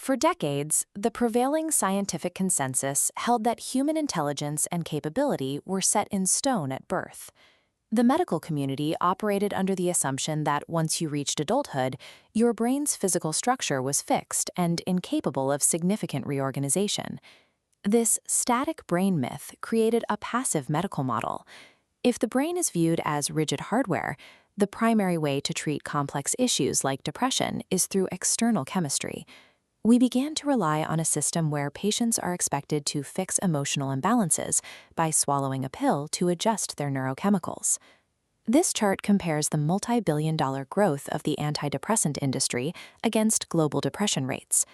For decades, the prevailing scientific consensus held that human intelligence and capability were set in stone at birth. The medical community operated under the assumption that once you reached adulthood, your brain's physical structure was fixed and incapable of significant reorganization. This static brain myth created a passive medical model. If the brain is viewed as rigid hardware, the primary way to treat complex issues like depression is through external chemistry. We began to rely on a system where patients are expected to fix emotional imbalances by swallowing a pill to adjust their neurochemicals. This chart compares the multi-billion-dollar growth of the antidepressant industry against global depression rates.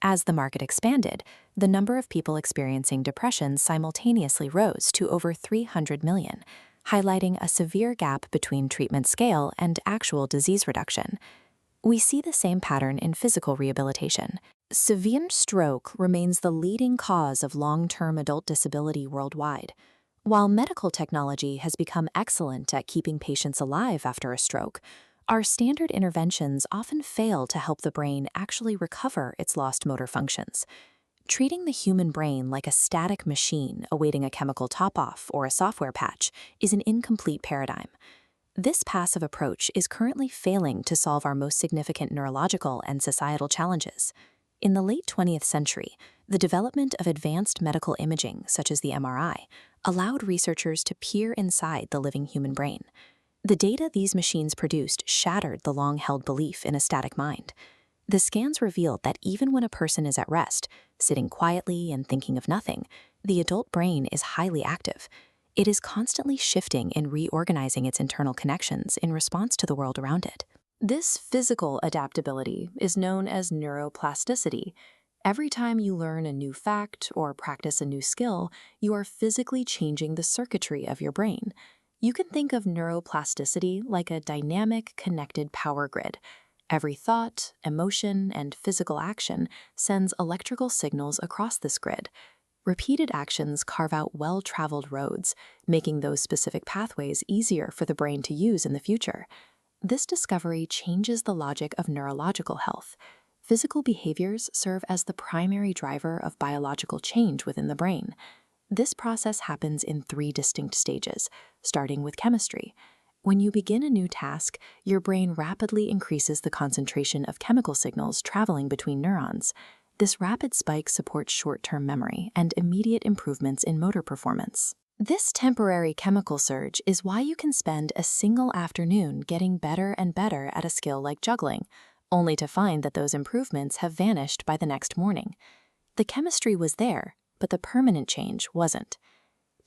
As the market expanded, the number of people experiencing depression simultaneously rose to over 300 million, highlighting a severe gap between treatment scale and actual disease reduction. We see the same pattern in physical rehabilitation. Severe stroke remains the leading cause of long-term adult disability worldwide. While medical technology has become excellent at keeping patients alive after a stroke, our standard interventions often fail to help the brain actually recover its lost motor functions. Treating the human brain like a static machine awaiting a chemical top-off or a software patch is an incomplete paradigm. This passive approach is currently failing to solve our most significant neurological and societal challenges. In the late 20th century, the development of advanced medical imaging, such as the MRI, allowed researchers to peer inside the living human brain. The data these machines produced shattered the long-held belief in a static mind. The scans revealed that even when a person is at rest, sitting quietly and thinking of nothing, the adult brain is highly active. It is constantly shifting and reorganizing its internal connections in response to the world around it. This physical adaptability is known as neuroplasticity. Every time you learn a new fact or practice a new skill, you are physically changing the circuitry of your brain. You can think of neuroplasticity like a dynamic, connected power grid. Every thought, emotion, and physical action sends electrical signals across this grid. Repeated actions carve out well-traveled roads, making those specific pathways easier for the brain to use in the future. This discovery changes the logic of neurological health. Physical behaviors serve as the primary driver of biological change within the brain. This process happens in 3 distinct stages, starting with chemistry. When you begin a new task, your brain rapidly increases the concentration of chemical signals traveling between neurons. This rapid spike supports short-term memory and immediate improvements in motor performance. This temporary chemical surge is why you can spend a single afternoon getting better and better at a skill like juggling, only to find that those improvements have vanished by the next morning. The chemistry was there, but the permanent change wasn't.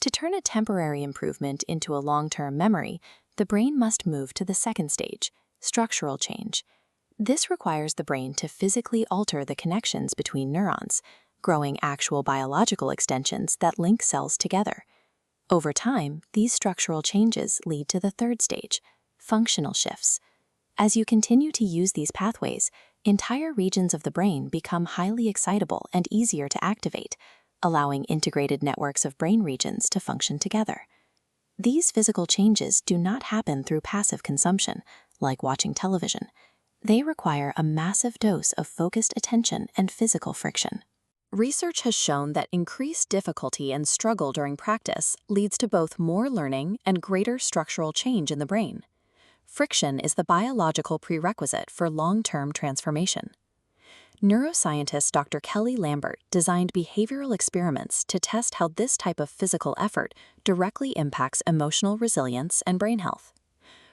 To turn a temporary improvement into a long-term memory, the brain must move to the second stage, structural change. This requires the brain to physically alter the connections between neurons, growing actual biological extensions that link cells together. Over time, these structural changes lead to the third stage, functional shifts. As you continue to use these pathways, entire regions of the brain become highly excitable and easier to activate, allowing integrated networks of brain regions to function together. These physical changes do not happen through passive consumption, like watching television. They require a massive dose of focused attention and physical friction. Research has shown that increased difficulty and struggle during practice leads to both more learning and greater structural change in the brain. Friction is the biological prerequisite for long-term transformation. Neuroscientist Dr. Kelly Lambert designed behavioral experiments to test how this type of physical effort directly impacts emotional resilience and brain health.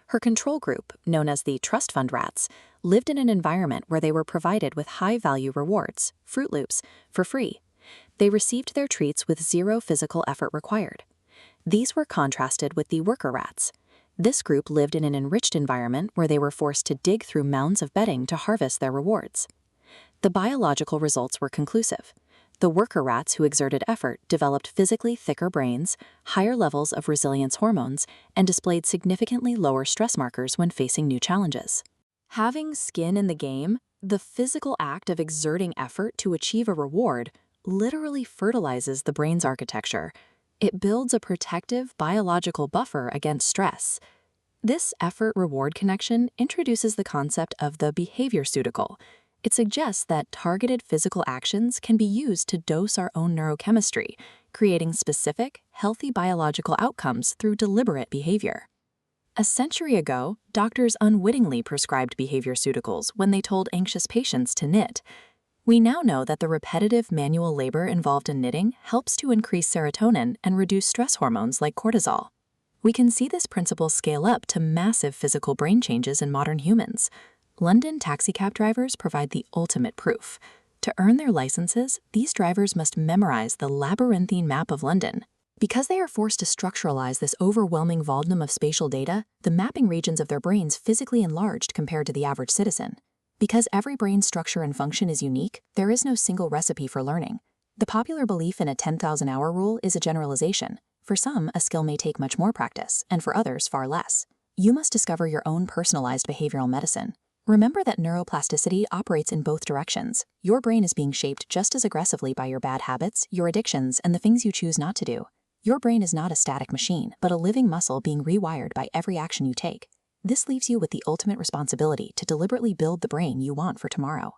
Her control group, known as the trust fund rats, lived in an environment where they were provided with high-value rewards, Fruit Loops, for free. They received their treats with 0 physical effort required. These were contrasted with the worker rats. This group lived in an enriched environment where they were forced to dig through mounds of bedding to harvest their rewards. The biological results were conclusive. The worker rats who exerted effort developed physically thicker brains, higher levels of resilience hormones, and displayed significantly lower stress markers when facing new challenges. Having skin in the game, the physical act of exerting effort to achieve a reward literally fertilizes the brain's architecture. It builds a protective biological buffer against stress. This effort-reward connection introduces the concept of the behavior-ceutical. It suggests that targeted physical actions can be used to dose our own neurochemistry, creating specific, healthy biological outcomes through deliberate behavior. A century ago, doctors unwittingly prescribed behaviorseuticals when they told anxious patients to knit. We now know that the repetitive manual labor involved in knitting helps to increase serotonin and reduce stress hormones like cortisol. We can see this principle scale up to massive physical brain changes in modern humans. London taxicab drivers provide the ultimate proof. To earn their licenses, these drivers must memorize the labyrinthine map of London. Because they are forced to structuralize this overwhelming volume of spatial data, the mapping regions of their brains physically enlarged compared to the average citizen. Because every brain structure and function is unique, there is no single recipe for learning. The popular belief in a 10,000-hour rule is a generalization. For some, a skill may take much more practice, and for others, far less. You must discover your own personalized behavioral medicine. Remember that neuroplasticity operates in both directions. Your brain is being shaped just as aggressively by your bad habits, your addictions, and the things you choose not to do. Your brain is not a static machine, but a living muscle being rewired by every action you take. This leaves you with the ultimate responsibility to deliberately build the brain you want for tomorrow.